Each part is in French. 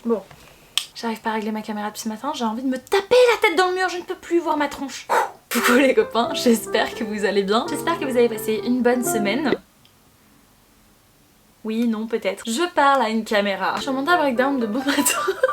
Bon, j'arrive pas à régler ma caméra depuis ce matin, j'ai envie de me taper la tête dans le mur, je ne peux plus voir ma tronche. Coucou les copains, j'espère que vous allez bien. J'espère que vous avez passé une bonne semaine. Oui, non, peut-être. Je parle à une caméra. Je suis en mental breakdown de bon matin.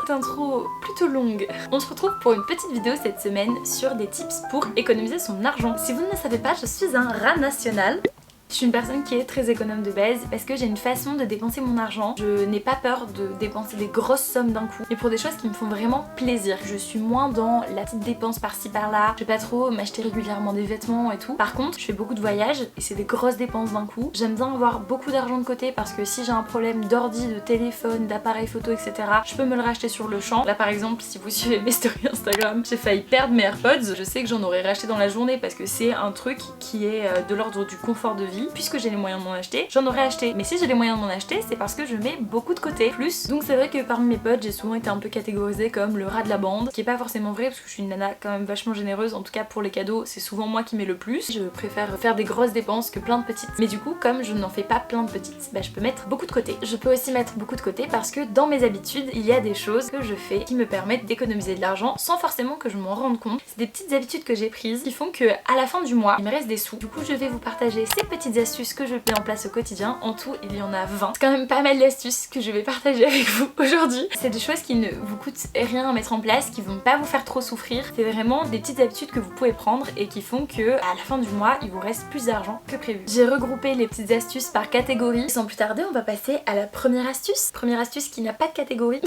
C'est une intro plutôt longue. On se retrouve pour une petite vidéo cette semaine sur des tips pour économiser son argent. Si vous ne le savez pas, je suis un rat national. Je suis une personne qui est très économe de base parce que j'ai une façon de dépenser mon argent. Je n'ai pas peur de dépenser des grosses sommes d'un coup, mais pour des choses qui me font vraiment plaisir. Je suis moins dans la petite dépense par-ci par-là. Je vais pas trop m'acheter régulièrement des vêtements et tout. Par contre, je fais beaucoup de voyages et c'est des grosses dépenses d'un coup. J'aime bien avoir beaucoup d'argent de côté parce que si j'ai un problème d'ordi, de téléphone, d'appareil photo, etc., je peux me le racheter sur le champ. Là par exemple, si vous suivez mes stories Instagram, j'ai failli perdre mes AirPods. Je sais que j'en aurais racheté dans la journée parce que c'est un truc qui est de l'ordre du confort de vie. Puisque j'ai les moyens de m'en acheter, j'en aurais acheté. Mais si j'ai les moyens de m'en acheter, c'est parce que je mets beaucoup de côté. Plus. Donc c'est vrai que parmi mes potes, j'ai souvent été un peu catégorisée comme le rat de la bande, ce qui est pas forcément vrai parce que je suis une nana quand même vachement généreuse. En tout cas pour les cadeaux, c'est souvent moi qui mets le plus. Je préfère faire des grosses dépenses que plein de petites. Mais du coup, comme je n'en fais pas plein de petites, bah je peux mettre beaucoup de côté. Je peux aussi mettre beaucoup de côté parce que dans mes habitudes, il y a des choses que je fais qui me permettent d'économiser de l'argent sans forcément que je m'en rende compte. C'est des petites habitudes que j'ai prises qui font que à la fin du mois, il me reste des sous. Du coup, je vais vous partager ces petites astuces que je mets en place au quotidien. En tout, il y en a 20. C'est quand même pas mal d'astuces que je vais partager avec vous aujourd'hui. C'est des choses qui ne vous coûtent rien à mettre en place, qui vont pas vous faire trop souffrir. C'est vraiment des petites habitudes que vous pouvez prendre et qui font que à la fin du mois, il vous reste plus d'argent que prévu. J'ai regroupé les petites astuces par catégorie. Sans plus tarder, on va passer à la première astuce. Première astuce qui n'a pas de catégorie.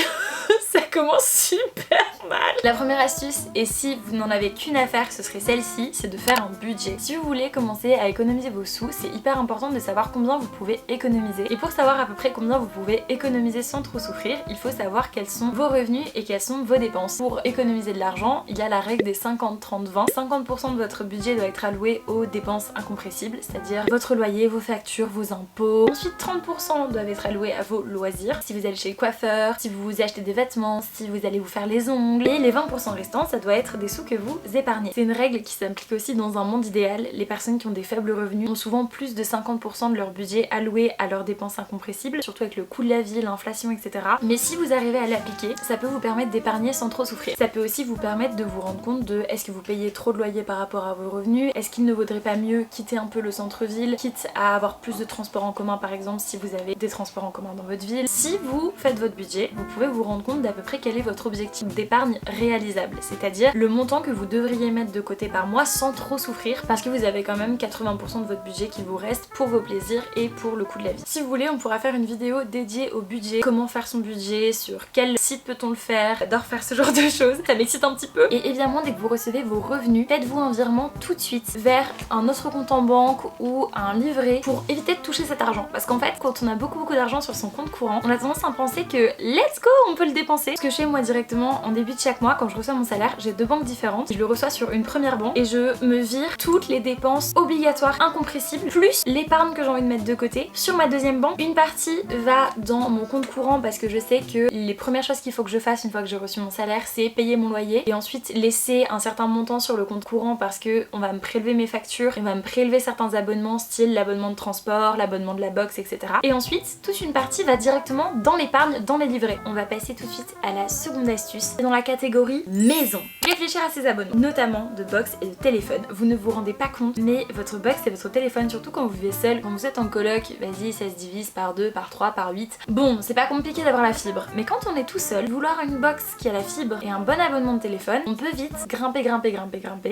Ça commence super mal. La première astuce, et si vous n'en avez qu'une à faire, ce serait celle-ci, c'est de faire un budget. Si vous voulez commencer à économiser vos sous, c'est hyper important de savoir combien vous pouvez économiser. Et pour savoir à peu près combien vous pouvez économiser sans trop souffrir, il faut savoir quels sont vos revenus et quelles sont vos dépenses. Pour économiser de l'argent, il y a la règle des 50-30-20. 50% de votre budget doit être alloué aux dépenses incompressibles, c'est-à-dire votre loyer, vos factures, vos impôts. Ensuite, 30% doivent être alloués à vos loisirs, si vous allez chez le coiffeur, si vous achetez des vêtements, si vous allez vous faire les ongles. Et les 20% restants, ça doit être des sous que vous épargnez. C'est une règle qui s'applique aussi dans un monde idéal. Les personnes qui ont des faibles revenus ont souvent plus de 50% de leur budget alloué à leurs dépenses incompressibles, surtout avec le coût de la vie, l'inflation, etc. Mais si vous arrivez à l'appliquer, ça peut vous permettre d'épargner sans trop souffrir. Ça peut aussi vous permettre de vous rendre compte de est-ce que vous payez trop de loyer par rapport à vos revenus, est-ce qu'il ne vaudrait pas mieux quitter un peu le centre-ville, quitte à avoir plus de transports en commun par exemple si vous avez des transports en commun dans votre ville. Si vous faites votre budget, vous pouvez vous rendre compte d'à peu près quel est votre objectif d'épargne réalisable, c'est-à-dire le montant que vous devriez mettre de côté par mois sans trop souffrir parce que vous avez quand même 80% de votre budget qui vous reste pour vos plaisirs et pour le coût de la vie. Si vous voulez, on pourra faire une vidéo dédiée au budget, comment faire son budget, sur quel site peut-on le faire. J'adore faire ce genre de choses, ça m'excite un petit peu. Et évidemment, dès que vous recevez vos revenus, faites-vous un virement tout de suite vers un autre compte en banque ou un livret pour éviter de toucher cet argent. Parce qu'en fait, quand on a beaucoup d'argent sur son compte courant, on a tendance à penser que let's go, on peut le dépenser. Ce que je fais moi directement en début de chaque mois, quand je reçois mon salaire, j'ai deux banques différentes. Je le reçois sur une première banque et je me vire toutes les dépenses obligatoires incompressibles plus l'épargne que j'ai envie de mettre de côté. Sur ma deuxième banque, une partie va dans mon compte courant parce que je sais que les premières choses qu'il faut que je fasse une fois que j'ai reçu mon salaire, c'est payer mon loyer et ensuite laisser un certain montant sur le compte courant parce que on va me prélever mes factures, on va me prélever certains abonnements style l'abonnement de transport, l'abonnement de la box, etc. Et ensuite, toute une partie va directement dans l'épargne, dans les livrets. On va passer tout de suite à la seconde astuce, c'est dans la catégorie maison. Réfléchir à ses abonnements, notamment de box et de téléphone. Vous ne vous rendez pas compte, mais votre box et votre téléphone, surtout quand vous vivez seul, quand vous êtes en coloc, vas-y, ça se divise par 2, par 3, par 8. Bon, c'est pas compliqué d'avoir la fibre, mais quand on est tout seul, vouloir une box qui a la fibre et un bon abonnement de téléphone, on peut vite grimper,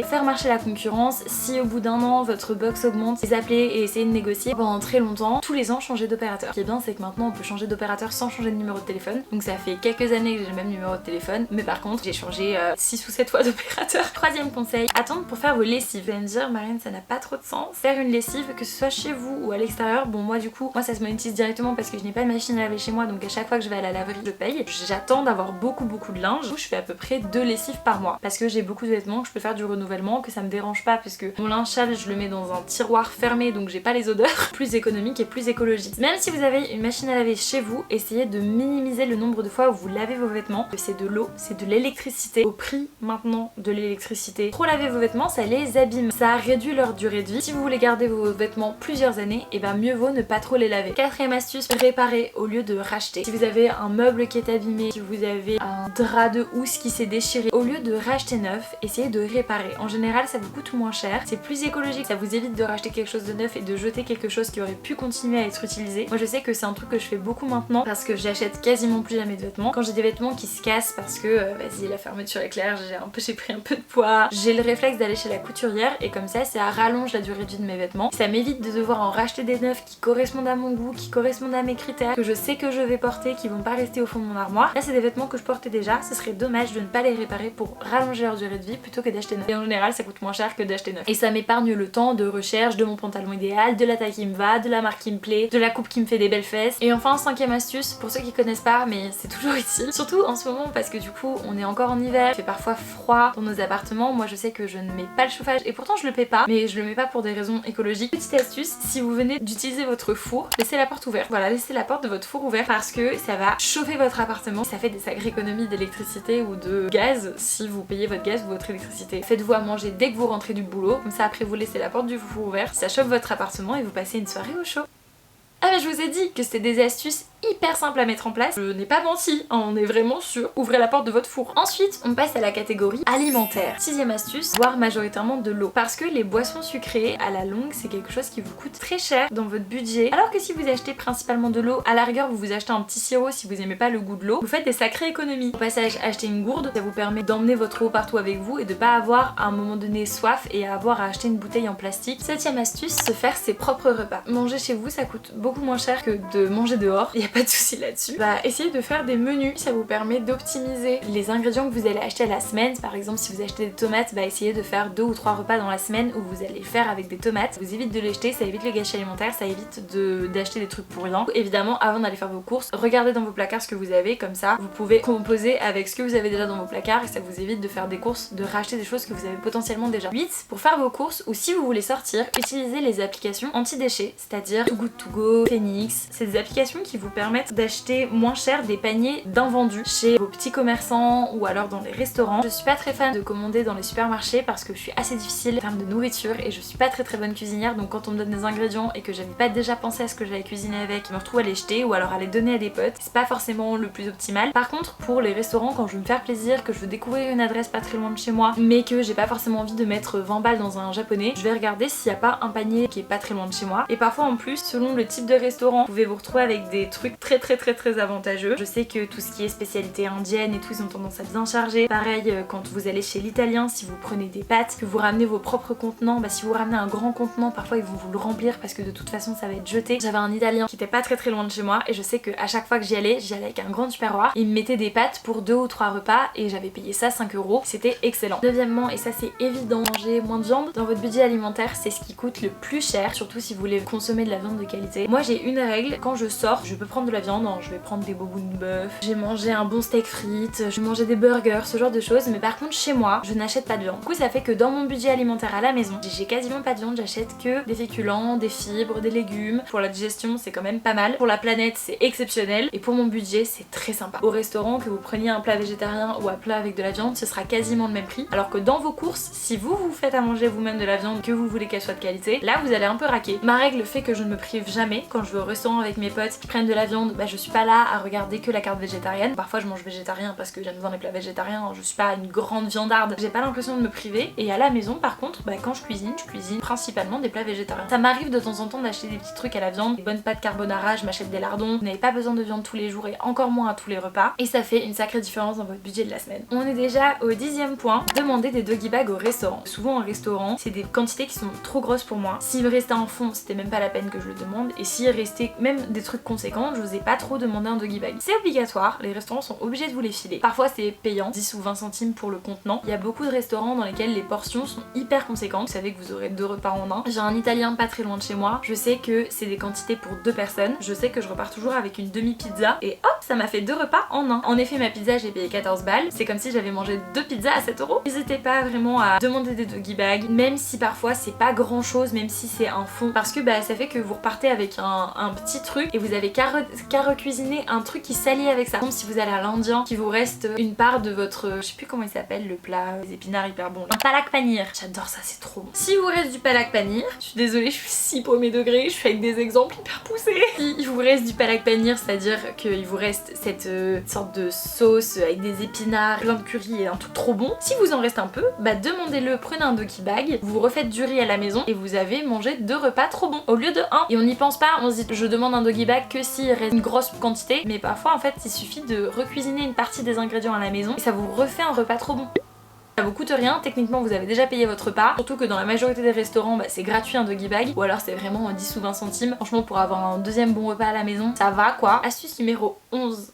faire marcher la concurrence. Si au bout d'un an, votre box augmente, les appeler et essayer de négocier pendant très longtemps, tous les ans changer d'opérateur. Ce qui est bien, c'est que maintenant on peut changer d'opérateur sans changer de numéro de téléphone. Donc ça fait quelques années que j'ai le même numéro de téléphone, mais par contre, j'ai changé 6 ou 7 fois d'opérateur. Troisième conseil, attendre pour faire vos lessives. Vous allez me dire, Marianne, ça n'a pas trop de sens. Faire une lessive, que ce soit chez vous ou à l'extérieur, bon moi du coup, moi ça se monétise directement parce que je n'ai pas de machine à laver chez moi, donc à chaque fois que je vais à la laverie, je paye. J'attends d'avoir beaucoup de linge. Du coup, je fais à peu près 2 lessives par mois parce que j'ai beaucoup de vêtements, que je peux faire du renouvellement, que ça me dérange pas puisque mon linge sale, je le mets dans un tiroir fermé, donc j'ai pas les odeurs. Plus économique et plus écologique. Même si vous avez une machine à laver chez vous, essayez de minimiser le nombre de fois où vous lavez laver vos vêtements, que c'est de l'eau, c'est de l'électricité, au prix maintenant de l'électricité. Trop laver vos vêtements, ça les abîme, ça réduit leur durée de vie. Si vous voulez garder vos vêtements plusieurs années, et ben mieux vaut ne pas trop les laver. Quatrième astuce, réparer au lieu de racheter. Si vous avez un meuble qui est abîmé, si vous avez un drap de housse qui s'est déchiré, au lieu de racheter neuf, essayez de réparer. En général, ça vous coûte moins cher, c'est plus écologique, ça vous évite de racheter quelque chose de neuf et de jeter quelque chose qui aurait pu continuer à être utilisé. Moi je sais que c'est un truc que je fais beaucoup maintenant parce que j'achète quasiment plus jamais de vêtements. Quand j'ai des vêtements qui se cassent parce que vas-y la fermeture est claire, j'ai pris un peu de poids, j'ai le réflexe d'aller chez la couturière et comme ça rallonge la durée de vie de mes vêtements. Ça m'évite de devoir en racheter des neufs qui correspondent à mon goût, qui correspondent à mes critères, que je sais que je vais porter, qui vont pas rester au fond de mon armoire. Là c'est des vêtements que je portais déjà, ce serait dommage de ne pas les réparer pour rallonger leur durée de vie plutôt que d'acheter neuf. Et en général ça coûte moins cher que d'acheter neuf. Et ça m'épargne le temps de recherche de mon pantalon idéal, de la taille qui me va, de la marque qui me plaît, de la coupe qui me fait des belles fesses. Et enfin cinquième astuce, pour ceux qui connaissent pas mais c'est toujours utile, surtout en ce moment parce que du coup on est encore en hiver, il fait parfois froid dans nos appartements. Moi je sais que je ne mets pas le chauffage et pourtant je le paie pas, mais je le mets pas pour des raisons écologiques. Petite astuce, si vous venez d'utiliser votre four, laissez la porte ouverte. Voilà, laissez la porte de votre four ouverte parce que ça va chauffer votre appartement. Ça fait des sacrées économies d'électricité ou de gaz si vous payez votre gaz ou votre électricité. Faites-vous à manger dès que vous rentrez du boulot, comme ça après vous laissez la porte du four ouverte, ça chauffe votre appartement et vous passez une soirée au chaud. Ah mais je vous ai dit que c'était des astuces hyper simples à mettre en place, je n'ai pas menti, on est vraiment sûr. Ouvrez la porte de votre four. Ensuite on passe à la catégorie alimentaire. Sixième astuce, boire majoritairement de l'eau. Parce que les boissons sucrées à la longue c'est quelque chose qui vous coûte très cher dans votre budget. Alors que si vous achetez principalement de l'eau, à la rigueur vous achetez un petit sirop si vous aimez pas le goût de l'eau, vous faites des sacrées économies. Au passage, acheter une gourde, ça vous permet d'emmener votre eau partout avec vous et de pas avoir à un moment donné soif et à avoir à acheter une bouteille en plastique. Septième astuce, se faire ses propres repas. Manger chez vous ça coûte beaucoup moins cher que de manger dehors, il n'y a pas de souci là-dessus. Essayez de faire des menus, ça vous permet d'optimiser les ingrédients que vous allez acheter à la semaine. Par exemple si vous achetez des tomates, essayez de faire 2 ou 3 repas dans la semaine où vous allez faire avec des tomates. Ça vous évite de les jeter, ça évite le gâchis alimentaire, ça évite d'acheter des trucs pour rien. Évidemment avant d'aller faire vos courses, regardez dans vos placards ce que vous avez, comme ça vous pouvez composer avec ce que vous avez déjà dans vos placards et ça vous évite de faire des courses, de racheter des choses que vous avez potentiellement déjà. 8. Pour faire vos courses ou si vous voulez sortir, utilisez les applications anti-déchets, c'est-à-dire Too Good To Go, Phoenix. C'est des applications qui vous permettent d'acheter moins cher des paniers d'invendus chez vos petits commerçants ou alors dans les restaurants. Je suis pas très fan de commander dans les supermarchés parce que je suis assez difficile en termes de nourriture et je suis pas très bonne cuisinière, donc quand on me donne des ingrédients et que j'avais pas déjà pensé à ce que j'allais cuisiner avec, je me retrouve à les jeter ou alors à les donner à des potes. C'est pas forcément le plus optimal. Par contre pour les restaurants, quand je veux me faire plaisir, que je veux découvrir une adresse pas très loin de chez moi mais que j'ai pas forcément envie de mettre 20 balles dans un japonais, je vais regarder s'il y a pas un panier qui est pas très loin de chez moi. Et parfois en plus selon le type de restaurant, vous pouvez vous retrouver avec des trucs très avantageux. Je sais que tout ce qui est spécialité indienne et tout, ils ont tendance à bien charger. Pareil quand vous allez chez l'italien, si vous prenez des pâtes, que vous ramenez vos propres contenants, si vous ramenez un grand contenant, parfois ils vont vous le remplir parce que de toute façon ça va être jeté. J'avais un italien qui était pas très loin de chez moi et je sais que à chaque fois que j'y allais avec un grand tupperware. Il me mettait des pâtes pour 2 ou 3 repas et j'avais payé ça 5 €. C'était excellent. Deuxièmement, et ça c'est évident, manger moins de viande dans votre budget alimentaire, c'est ce qui coûte le plus cher, surtout si vous voulez consommer de la viande de qualité. Moi j'ai une règle, quand je sors, je peux prendre de la viande, je vais prendre des bobos de bœuf, j'ai mangé un bon steak frites, je vais manger des burgers, ce genre de choses, mais par contre chez moi, je n'achète pas de viande. Du coup ça fait que dans mon budget alimentaire à la maison, j'ai quasiment pas de viande, j'achète que des féculents, des fibres, des légumes. Pour la digestion c'est quand même pas mal, pour la planète c'est exceptionnel et pour mon budget c'est très sympa. Au restaurant, que vous preniez un plat végétarien ou un plat avec de la viande, ce sera quasiment le même prix, alors que dans vos courses, si vous faites à manger vous-même de la viande, que vous voulez qu'elle soit de qualité, là vous allez un peu raquer. Ma règle fait que je ne me prive jamais. Quand je vais au restaurant avec mes potes qui prennent de la viande, je suis pas là à regarder que la carte végétarienne. Parfois je mange végétarien parce que j'aime bien les plats végétariens, je suis pas une grande viandarde, j'ai pas l'impression de me priver. Et à la maison par contre, quand je cuisine principalement des plats végétariens. Ça m'arrive de temps en temps d'acheter des petits trucs à la viande, des bonnes pâtes carbonara, je m'achète des lardons. Vous n'avez pas besoin de viande tous les jours et encore moins à tous les repas, et ça fait une sacrée différence dans votre budget de la semaine. On est déjà au 10e point, demandez des doggy bags au restaurant. Souvent au restaurant, c'est des quantités qui sont trop grosses pour moi. S'il me restait un fond, c'était même pas la peine que je le demande, et s'il restait même des trucs conséquents, je vous ai pas trop demandé un doggy bag. C'est obligatoire, les restaurants sont obligés de vous les filer. Parfois c'est payant, 10 ou 20 centimes pour le contenant. Il y a beaucoup de restaurants dans lesquels les portions sont hyper conséquentes, vous savez que vous aurez 2 repas en un. J'ai un italien pas très loin de chez moi, je sais que c'est des quantités pour 2 personnes, je sais que je repars toujours avec une demi-pizza et hop, ça m'a fait 2 repas en un. En effet ma pizza j'ai payé 14 balles, c'est comme si j'avais mangé 2 pizzas à 7 €. N'hésitez pas vraiment à demander des doggy bags, même si parfois c'est pas grand chose, même si c'est un fond, parce que ça fait que vous repartez avec un petit truc et vous avez qu'à qu'à recuisiner un truc qui s'allie avec ça. Comme si vous allez à l'Indien, qu'il vous reste une part de votre, je sais plus comment il s'appelle, le plat, les épinards hyper bons. Un palak paneer. J'adore ça, c'est trop bon. Si vous reste du palak paneer, je suis désolée, je suis si paumée degré, je suis avec des exemples hyper poussés. Si il vous reste du palak paneer, c'est-à-dire qu'il vous reste cette sorte de sauce avec des épinards, plein de curry et un truc trop bon. Si vous en reste un peu, bah demandez-le, prenez un doggy bag, vous refaites du riz à la maison et vous avez mangé 2 repas trop bons au lieu de 1. Et on n'y pense pas, on se dit je demande un doggy bag que s'il reste une grosse quantité, mais parfois en fait il suffit de recuisiner une partie des ingrédients à la maison et ça vous refait un repas trop bon. Ça vous coûte rien, techniquement vous avez déjà payé votre repas, surtout que dans la majorité des restaurants c'est gratuit un doggy bag, ou alors c'est vraiment 10 ou 20 centimes. Franchement pour avoir un deuxième bon repas à la maison, ça va quoi. Astuce numéro 11.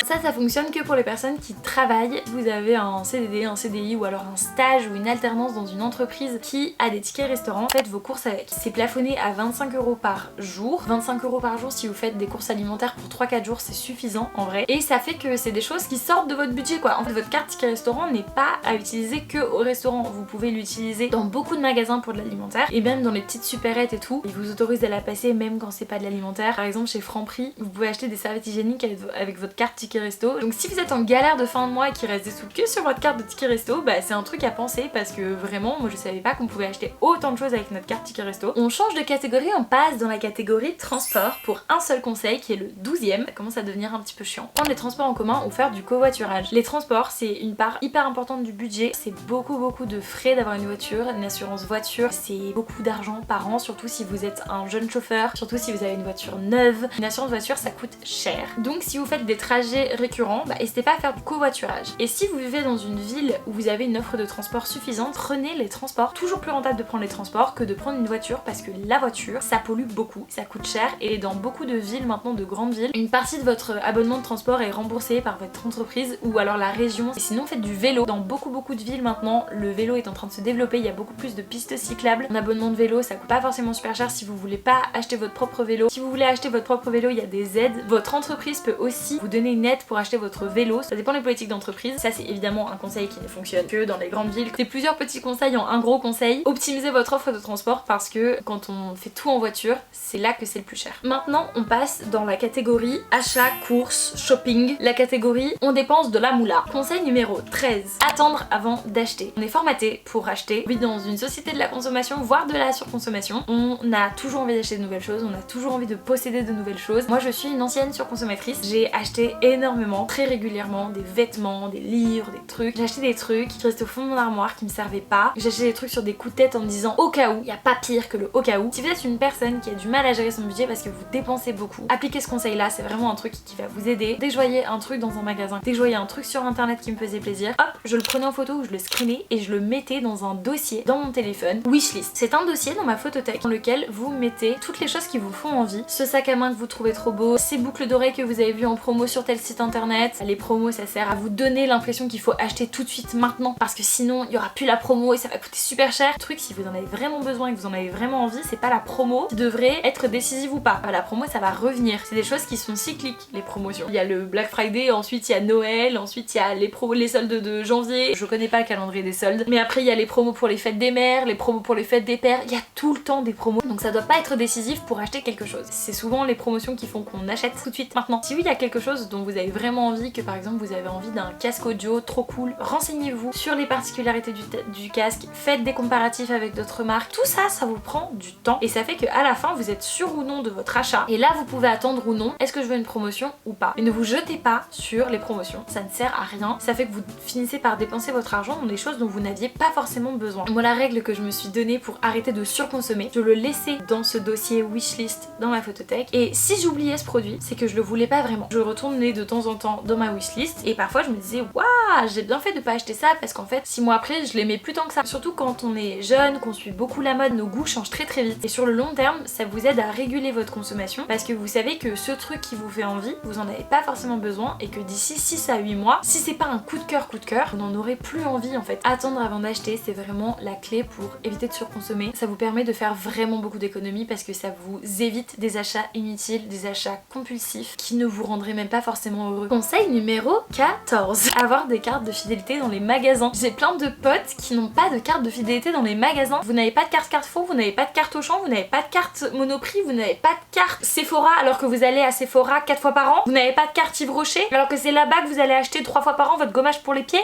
Ça fonctionne que pour les personnes qui travaillent. Vous avez un CDD, un CDI ou alors un stage ou une alternance dans une entreprise qui a des tickets restaurants. Faites vos courses avec. C'est plafonné à 25 € par jour. 25 € par jour si vous faites des courses alimentaires pour 3-4 jours, c'est suffisant en vrai. Et ça fait que c'est des choses qui sortent de votre budget quoi. En fait votre carte ticket restaurant n'est pas à utiliser que au restaurant. Vous pouvez l'utiliser dans beaucoup de magasins pour de l'alimentaire et même dans les petites supérettes et tout. Ils vous autorisent à la passer même quand c'est pas de l'alimentaire. Par exemple chez Franprix, vous pouvez acheter des serviettes hygiéniques avec votre carte ticket resto. Donc si vous êtes en galère de fin de mois et qu'il reste des sous que sur votre carte de ticket resto, bah c'est un truc à penser parce que vraiment moi je savais pas qu'on pouvait acheter autant de choses avec notre carte ticket resto. On change de catégorie, on passe dans la catégorie transport pour un seul conseil qui est le 12e. Ça commence à devenir un petit peu chiant. Prendre les transports en commun ou faire du covoiturage. Les transports c'est une part hyper importante du budget, c'est beaucoup de frais d'avoir une voiture, une assurance voiture, c'est beaucoup d'argent par an, surtout si vous êtes un jeune chauffeur, surtout si vous avez une voiture neuve. Une assurance voiture ça coûte cher. Donc si vous faites des trajets récurrents, bah n'hésitez pas à faire du covoiturage. Et si vous vivez dans une ville où vous avez une offre de transport suffisante, prenez les transports. Toujours plus rentable de prendre les transports que de prendre une voiture parce que la voiture ça pollue beaucoup, ça coûte cher et dans beaucoup de villes maintenant, de grandes villes, une partie de votre abonnement de transport est remboursée par votre entreprise ou alors la région. Et sinon faites du vélo. Dans beaucoup de villes maintenant, le vélo est en train de se développer, il y a beaucoup plus de pistes cyclables. Un abonnement de vélo ça coûte pas forcément super cher si vous voulez pas acheter votre propre vélo. Si vous voulez acheter votre propre vélo, il y a des aides. Votre entreprise peut aussi vous donner une aide pour acheter votre vélo. Ça dépend des politiques d'entreprise. Ça c'est évidemment un conseil qui ne fonctionne que dans les grandes villes. C'est plusieurs petits conseils en un gros conseil. Optimisez votre offre de transport parce que quand on fait tout en voiture, c'est là que c'est le plus cher. Maintenant on passe dans la catégorie achat, courses, shopping. La catégorie on dépense de la moula. Conseil numéro 13. Attendre avant d'acheter. On est formaté pour acheter. Oui, dans une société de la consommation, voire de la surconsommation, on a toujours envie d'acheter de nouvelles choses, on a toujours envie de posséder de nouvelles choses. Moi je suis une ancienne surconsommatrice. J'ai acheté énormément, très régulièrement, des vêtements, des livres, des trucs. J'ai acheté des trucs qui restaient au fond de mon armoire, qui me servaient pas. J'ai acheté des trucs sur des coups de tête en me disant au cas où. Il n'y a pas pire que le au cas où. Si vous êtes une personne qui a du mal à gérer son budget parce que vous dépensez beaucoup, appliquez ce conseil là, c'est vraiment un truc qui va vous aider. Dès que je voyais un truc dans un magasin, dès que je voyais un truc sur internet qui me faisait plaisir, hop, je le prenais en photo ou je le screenais et je le mettais dans un dossier dans mon téléphone. Wishlist. C'est un dossier dans ma photothèque dans lequel vous mettez toutes les choses qui vous font envie. Ce sac à main que vous trouvez trop beau, ces boucles d'oreilles que vous avez vues en promo sur tel site internet. Les promos ça sert à vous donner l'impression qu'il faut acheter tout de suite maintenant parce que sinon il y aura plus la promo et ça va coûter super cher. Le truc, si vous en avez vraiment besoin et que vous en avez vraiment envie, c'est pas la promo qui devrait être décisive ou pas. La promo ça va revenir. C'est des choses qui sont cycliques, les promotions. Il y a le Black Friday, ensuite il y a Noël, ensuite il y a les soldes de janvier. Je connais pas le calendrier des soldes, mais après il y a les promos pour les fêtes des mères, les promos pour les fêtes des pères. Il y a tout le temps des promos, donc ça doit pas être décisif pour acheter quelque chose. C'est souvent les promotions qui font qu'on achète tout de suite maintenant. Si oui, il y a quelque chose dont vous avez vraiment envie, que par exemple vous avez envie d'un casque audio trop cool, renseignez-vous sur les particularités du casque, faites des comparatifs avec d'autres marques. Tout ça, ça vous prend du temps et ça fait qu'à la fin vous êtes sûr ou non de votre achat. Et là vous pouvez attendre ou non, est-ce que je veux une promotion ou pas. Et ne vous jetez pas sur les promotions, ça ne sert à rien. Ça fait que vous finissez par dépenser votre argent dans des choses dont vous n'aviez pas forcément besoin. Moi la règle que je me suis donnée pour arrêter de surconsommer, je le laissais dans ce dossier wishlist dans ma photothèque. Et si j'oubliais ce produit, c'est que je le voulais pas vraiment. Je retournais de temps en temps dans ma wishlist et parfois je me disais waouh, j'ai bien fait de pas acheter ça parce qu'en fait 6 mois après je l'aimais plus tant que ça. Surtout quand on est jeune, qu'on suit beaucoup la mode, nos goûts changent très vite. Et sur le long terme, ça vous aide à réguler votre consommation parce que vous savez que ce truc qui vous fait envie, vous en avez pas forcément besoin et que d'ici 6 à 8 mois, si c'est pas un coup de cœur, vous n'en aurez plus envie en fait. Attendre avant d'acheter, c'est vraiment la clé pour éviter de surconsommer. Ça vous permet de faire vraiment beaucoup d'économies parce que ça vous évite des achats inutiles, des achats compulsifs qui ne vous rendraient même pas forcément forcément heureux. Conseil numéro 14. Avoir des cartes de fidélité dans les magasins. J'ai plein de potes qui n'ont pas de carte de fidélité dans les magasins. Vous n'avez pas de carte Carrefour, vous n'avez pas de carte Auchan, vous n'avez pas de carte Monoprix, vous n'avez pas de carte Sephora alors que vous allez à Sephora 4 fois par an. Vous n'avez pas de carte Yves Rocher alors que c'est là-bas que vous allez acheter 3 fois par an votre gommage pour les pieds.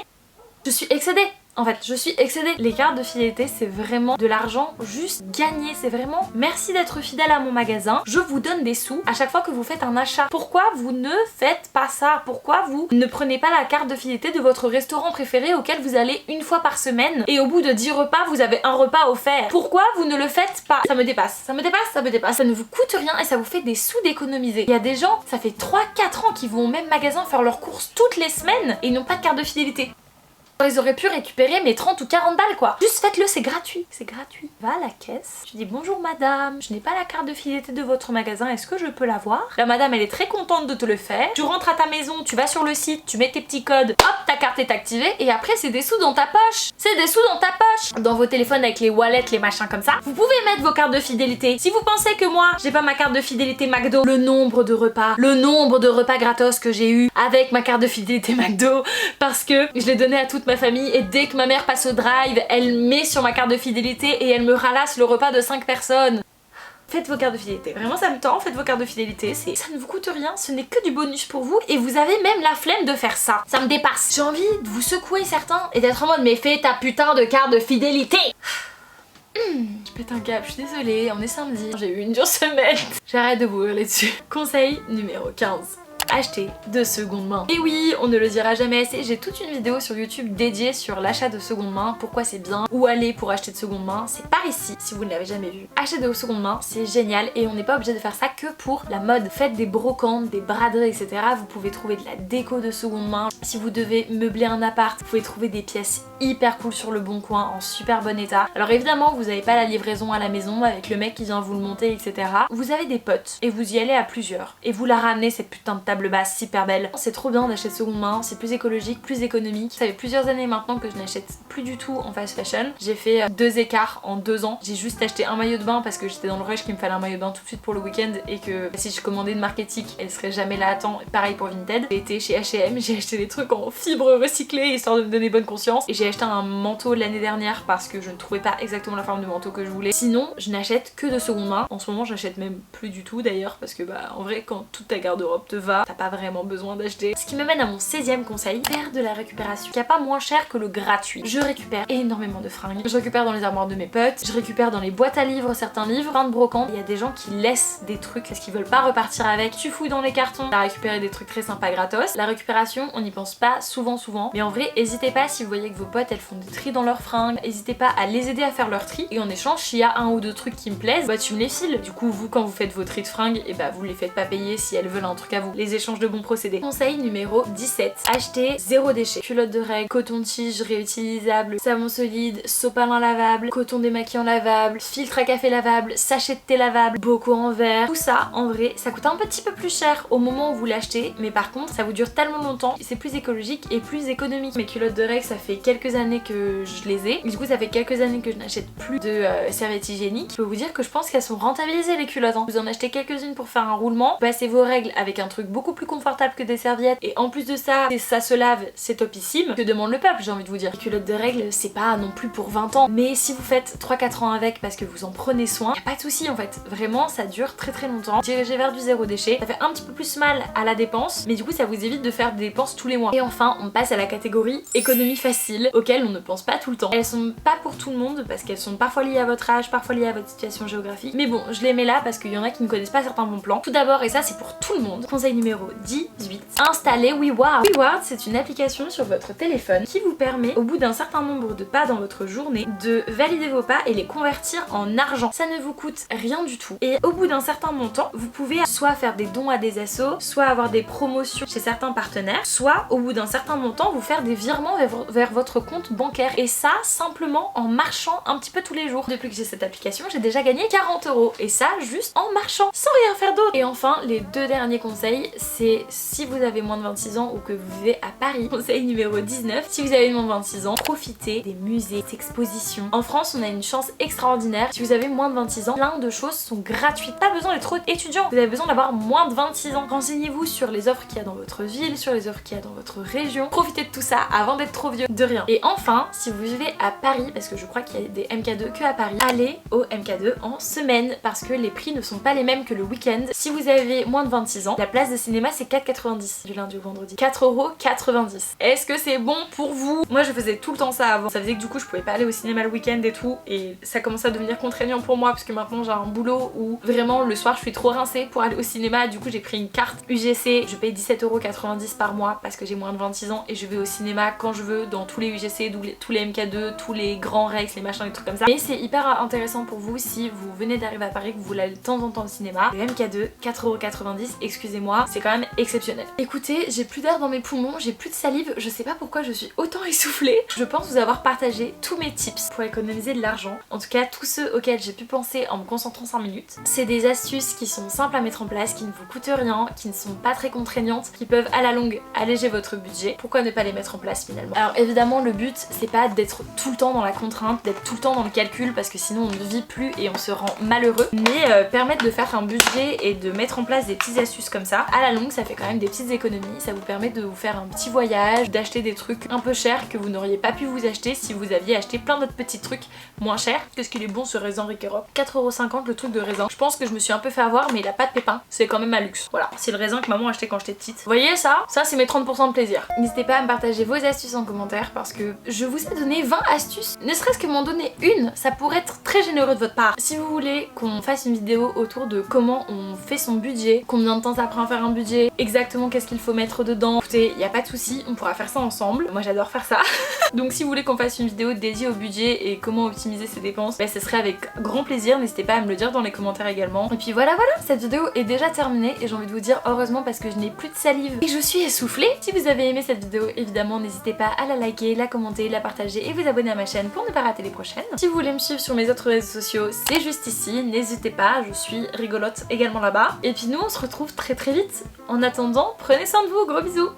Je suis excédée. En fait, je suis excédée. Les cartes de fidélité, c'est vraiment de l'argent juste gagné. C'est vraiment merci d'être fidèle à mon magasin. Je vous donne des sous à chaque fois que vous faites un achat. Pourquoi vous ne faites pas ça? Pourquoi vous ne prenez pas la carte de fidélité de votre restaurant préféré auquel vous allez une fois par semaine et au bout de 10 repas, vous avez un repas offert? Pourquoi vous ne le faites pas? Ça me dépasse. Ça me dépasse, ça me dépasse. Ça ne vous coûte rien et ça vous fait des sous d'économiser. Il y a des gens, ça fait 3-4 ans qu'ils vont au même magasin faire leurs courses toutes les semaines et ils n'ont pas de carte de fidélité. Ils auraient pu récupérer mes 30 ou 40 balles quoi. Juste faites-le, c'est gratuit. C'est gratuit. Va à la caisse, tu dis bonjour madame, je n'ai pas la carte de fidélité de votre magasin, est-ce que je peux l'avoir? La madame elle est très contente de te le faire. Tu rentres à ta maison, tu vas sur le site, tu mets tes petits codes, hop ta carte est activée et après c'est des sous dans ta poche. C'est des sous dans ta poche. Dans vos téléphones avec les wallets, les machins comme ça, vous pouvez mettre vos cartes de fidélité. Si vous pensez que moi j'ai pas ma carte de fidélité McDo, le nombre de repas gratos que j'ai eu avec ma carte de fidélité McDo parce que je l'ai donné à toute ma famille et dès que ma mère passe au drive, elle met sur ma carte de fidélité et elle me ralasse le repas de 5 personnes. Faites vos cartes de fidélité, vraiment ça me tend, faites vos cartes de fidélité, ça ne vous coûte rien, ce n'est que du bonus pour vous et vous avez même la flemme de faire ça. Ça me dépasse. J'ai envie de vous secouer certains et d'être en mode mais fais ta putain de carte de fidélité. Je pète un câble, je suis désolée, on est samedi, j'ai eu une dure semaine. J'arrête de vous hurler dessus. Conseil numéro 15. Acheter de seconde main. Et oui, on ne le dira jamais assez, j'ai toute une vidéo sur YouTube dédiée sur l'achat de seconde main, pourquoi c'est bien, où aller pour acheter de seconde main, c'est par ici si vous ne l'avez jamais vu. Acheter de seconde main, c'est génial et on n'est pas obligé de faire ça que pour la mode. Faites des brocantes, des braderies, etc. Vous pouvez trouver de la déco de seconde main. Si vous devez meubler un appart, vous pouvez trouver des pièces hyper cool sur le bon coin en super bon état. Alors évidemment, vous n'avez pas la livraison à la maison avec le mec qui vient vous le monter, etc. Vous avez des potes et vous y allez à plusieurs et vous la ramenez cette putain de table basse super belle. C'est trop bien d'acheter de seconde main, c'est plus écologique, plus économique. Ça fait plusieurs années maintenant que je n'achète plus du tout en fast fashion. J'ai fait 2 écarts en 2 ans. J'ai juste acheté un maillot de bain parce que j'étais dans le rush qu'il me fallait un maillot de bain tout de suite pour le week-end et que si je commandais une marque éthique, elle serait jamais là à temps. Pareil pour Vinted. J'ai été chez H&M, j'ai acheté des trucs en fibres recyclées histoire de me donner bonne conscience et j'ai acheté un manteau l'année dernière parce que je ne trouvais pas exactement la forme de manteau que je voulais. Sinon, je n'achète que de seconde main. En ce moment, j'achète même plus du tout d'ailleurs parce que bah en vrai quand toute ta garde-robe te va, t'as pas vraiment besoin d'acheter. Ce qui me mène à mon 16e conseil, faire de la récupération. Il n'y a pas moins cher que le gratuit. Je récupère énormément de fringues. Je récupère dans les armoires de mes potes, je récupère dans les boîtes à livres certains livres, plein de brocantes. Il y a des gens qui laissent des trucs parce qu'ils veulent pas repartir avec. Tu fouilles dans les cartons, t'as récupéré des trucs très sympas gratos. La récupération, on n'y pense pas souvent, mais en vrai, n'hésitez pas si vous voyez que vos potes elles font des tris dans leurs fringues, n'hésitez pas à les aider à faire leur tri et en échange, s'il y a un ou deux trucs qui me plaisent, bah tu me les files. Du coup, vous quand vous faites vos tris de fringues, et bah vous les faites pas payer si elles veulent un truc à vous. Les échanges de bons procédés. Conseil numéro 17. Acheter zéro déchet. Culotte de règle, coton-tige réutilisable, savon solide, sopalin lavable, coton démaquillant lavable, filtre à café lavable, sachet de thé lavable, bocaux en verre. Tout ça, en vrai, ça coûte un petit peu plus cher au moment où vous l'achetez, mais par contre, ça vous dure tellement longtemps, c'est plus écologique et plus économique. Mes culottes de règle, ça fait quelques années que je les ai. Du coup, ça fait quelques années que je n'achète plus de serviettes hygiéniques. Je peux vous dire que je pense qu'elles sont rentabilisées les culottes. Vous en achetez quelques-unes pour faire un roulement, passez vos règles avec un truc beaucoup plus confortable que des serviettes et en plus de ça, ça se lave, c'est topissime. Que demande le peuple, j'ai envie de vous dire. Les culottes de règles, c'est pas non plus pour 20 ans, mais si vous faites 3-4 ans avec parce que vous en prenez soin, y a pas de souci en fait. Vraiment, ça dure très très longtemps. Dirigez vers du zéro déchet. Ça fait un petit peu plus mal à la dépense, mais du coup, ça vous évite de faire des dépenses tous les mois. Et enfin, on passe à la catégorie économie facile, auquel on ne pense pas tout le temps. Elles sont pas pour tout le monde parce qu'elles sont parfois liées à votre âge, parfois liées à votre situation géographique. Mais bon, je les mets là parce qu'il y en a qui ne connaissent pas certains bons plans. Tout d'abord, et ça c'est pour tout le monde, conseil numéro 18, installez WeWard. WeWard, c'est une application sur votre téléphone qui vous permet, au bout d'un certain nombre de pas dans votre journée, de valider vos pas et les convertir en argent. Ça ne vous coûte rien du tout. Et au bout d'un certain montant, vous pouvez soit faire des dons à des assos, soit avoir des promotions chez certains partenaires, soit au bout d'un certain montant, vous faire des virements vers votre compte bancaire. Et ça, simplement en marchant un petit peu tous les jours. Depuis que j'ai cette application, j'ai déjà gagné 40 €. Et ça, juste en marchant, sans rien faire d'autre. Et enfin, les deux derniers conseils, c'est si vous avez moins de 26 ans ou que vous vivez à Paris. Conseil numéro 19, si vous avez moins de 26 ans, profitez des musées, des expositions. En France, on a une chance extraordinaire. Si vous avez moins de 26 ans, plein de choses sont gratuites. Pas besoin d'être étudiant, vous avez besoin d'avoir moins de 26 ans. Renseignez-vous sur les offres qu'il y a dans votre ville, sur les offres qu'il y a dans votre région. Profitez de tout ça avant d'être trop vieux. De rien. Et enfin, si vous vivez à Paris, parce que je crois qu'il y a des MK2 que à Paris, allez au MK2 en semaine parce que les prix ne sont pas les mêmes que le week-end. Si vous avez moins de 26 ans, la place de cinéma c'est 4,90 du lundi au vendredi. 4,90 €. Est-ce que c'est bon pour vous? Moi je faisais tout le temps ça avant. Ça faisait que du coup je pouvais pas aller au cinéma le week-end et tout, et ça commençait à devenir contraignant pour moi parce que maintenant j'ai un boulot où vraiment le soir je suis trop rincée pour aller au cinéma. Du coup j'ai pris une carte UGC, je paye 17,90 € par mois parce que j'ai moins de 26 ans et je vais au cinéma quand je veux dans tous les UGC, tous les MK2, tous les grands Rex, les machins, les trucs comme ça. Et c'est hyper intéressant pour vous si vous venez d'arriver à Paris, que vous voulez aller de temps en temps au cinéma. Le MK2, 4,90 €, excusez-moi, c'est quand même exceptionnel. Écoutez, j'ai plus d'air dans mes poumons, j'ai plus de salive, je sais pas pourquoi je suis autant essoufflée. Je pense vous avoir partagé tous mes tips pour économiser de l'argent. En tout cas, tous ceux auxquels j'ai pu penser en me concentrant 5 minutes. C'est des astuces qui sont simples à mettre en place, qui ne vous coûtent rien, qui ne sont pas très contraignantes, qui peuvent à la longue alléger votre budget. Pourquoi ne pas les mettre en place finalement? Alors évidemment, le but c'est pas d'être tout le temps dans la contrainte, d'être tout le temps dans le calcul parce que sinon on ne vit plus et on se rend malheureux, mais permettre de faire un budget et de mettre en place des petites astuces comme ça, à la longue ça fait quand même des petites économies, ça vous permet de vous faire un petit voyage, d'acheter des trucs un peu chers que vous n'auriez pas pu vous acheter si vous aviez acheté plein d'autres petits trucs moins chers. Qu'est-ce qu'il est bon ce raisin Rick Europe, 4,50 € le truc de raisin. Je pense que je me suis un peu fait avoir mais il a pas de pépins, c'est quand même un luxe. Voilà, c'est le raisin que maman achetait quand j'étais petite. Vous voyez ça? Ça c'est mes 30% de plaisir. N'hésitez pas à me partager vos astuces en commentaire parce que je vous ai donné 20 astuces, ne serait-ce que m'en donner une, ça pourrait être très généreux de votre part. Si vous voulez qu'on fasse une vidéo autour de comment on fait son budget, combien de temps ça prend à faire un budget, exactement qu'est-ce qu'il faut mettre dedans, écoutez, y a pas de souci, on pourra faire ça ensemble. Moi j'adore faire ça. Donc si vous voulez qu'on fasse une vidéo dédiée au budget et comment optimiser ses dépenses, bah, ce serait avec grand plaisir, n'hésitez pas à me le dire dans les commentaires également. Et puis voilà, cette vidéo est déjà terminée et j'ai envie de vous dire heureusement parce que je n'ai plus de salive et je suis essoufflée. Si vous avez aimé cette vidéo, évidemment n'hésitez pas à la liker, la commenter, la partager et vous abonner à ma chaîne pour ne pas rater les prochaines. Si vous voulez me suivre sur mes autres réseaux sociaux, c'est juste ici, n'hésitez pas, je suis rigolote également là-bas. Et puis nous on se retrouve très vite. En attendant, prenez soin de vous, gros bisous.